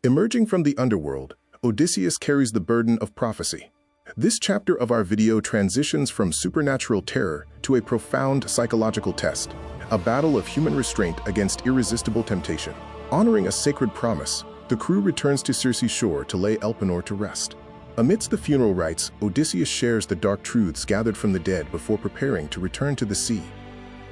Emerging from the underworld, Odysseus carries the burden of prophecy. This chapter of our video transitions from supernatural terror to a profound psychological test, a battle of human restraint against irresistible temptation. Honoring a sacred promise, the crew returns to Circe's shore to lay Elpenor to rest. Amidst the funeral rites, Odysseus shares the dark truths gathered from the dead before preparing to return to the sea.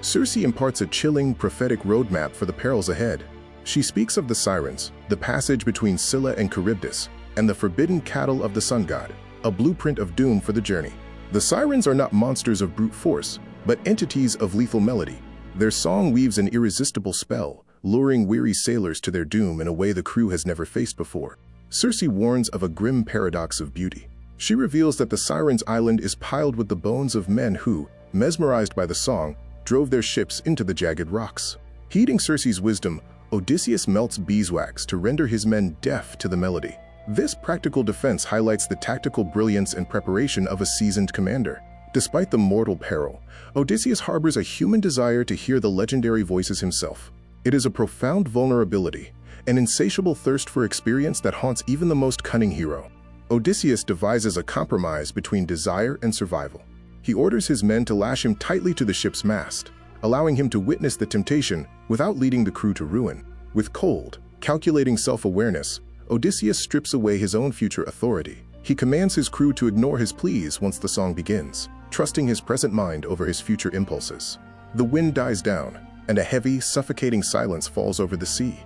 Circe imparts a chilling, prophetic roadmap for the perils ahead. She speaks of the Sirens, the passage between Scylla and Charybdis, and the forbidden cattle of the sun god, a blueprint of doom for the journey. The Sirens are not monsters of brute force, but entities of lethal melody. Their song weaves an irresistible spell, luring weary sailors to their doom in a way the crew has never faced before. Circe warns of a grim paradox of beauty. She reveals that the Sirens' island is piled with the bones of men who, mesmerized by the song, drove their ships into the jagged rocks. Heeding Circe's wisdom, Odysseus melts beeswax to render his men deaf to the melody. This practical defense highlights the tactical brilliance and preparation of a seasoned commander. Despite the mortal peril, Odysseus harbors a human desire to hear the legendary voices himself. It is a profound vulnerability, an insatiable thirst for experience that haunts even the most cunning hero. Odysseus devises a compromise between desire and survival. He orders his men to lash him tightly to the ship's mast, allowing him to witness the temptation without leading the crew to ruin. With cold, calculating self-awareness, Odysseus strips away his own future authority. He commands his crew to ignore his pleas once the song begins, trusting his present mind over his future impulses. The wind dies down, and a heavy, suffocating silence falls over the sea.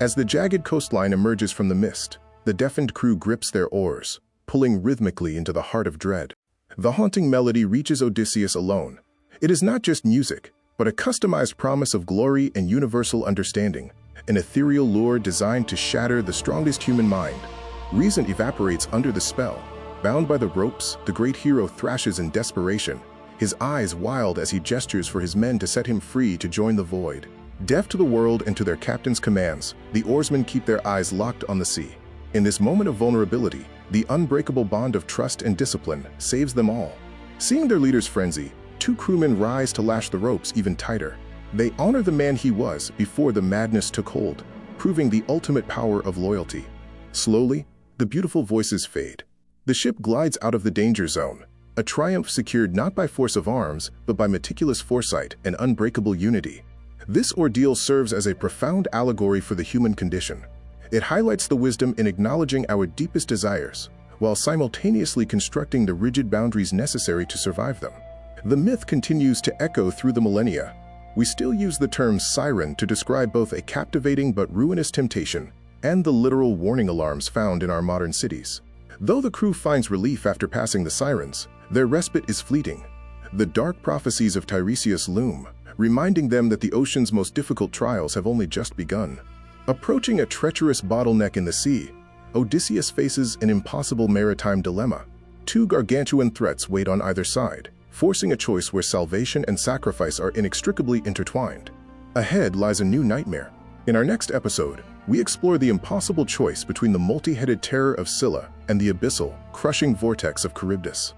As the jagged coastline emerges from the mist, the deafened crew grips their oars, pulling rhythmically into the heart of dread. The haunting melody reaches Odysseus alone. It is not just music, but a customized promise of glory and universal understanding, an ethereal lure designed to shatter the strongest human mind. Reason evaporates under the spell. Bound by the ropes, the great hero thrashes in desperation, his eyes wild as he gestures for his men to set him free to join the void. Deaf to the world and to their captain's commands, the oarsmen keep their eyes locked on the sea. In this moment of vulnerability, the unbreakable bond of trust and discipline saves them all. Seeing their leader's frenzy, two crewmen rise to lash the ropes even tighter. They honor the man he was before the madness took hold, proving the ultimate power of loyalty. Slowly, the beautiful voices fade. The ship glides out of the danger zone, a triumph secured not by force of arms, but by meticulous foresight and unbreakable unity. This ordeal serves as a profound allegory for the human condition. It highlights the wisdom in acknowledging our deepest desires, while simultaneously constructing the rigid boundaries necessary to survive them. The myth continues to echo through the millennia. We still use the term siren to describe both a captivating but ruinous temptation and the literal warning alarms found in our modern cities. Though the crew finds relief after passing the Sirens, their respite is fleeting. The dark prophecies of Tiresias loom, reminding them that the ocean's most difficult trials have only just begun. Approaching a treacherous bottleneck in the sea, Odysseus faces an impossible maritime dilemma. Two gargantuan threats wait on either side, forcing a choice where salvation and sacrifice are inextricably intertwined. Ahead lies a new nightmare. In our next episode, we explore the impossible choice between the multi-headed terror of Scylla and the abyssal, crushing vortex of Charybdis.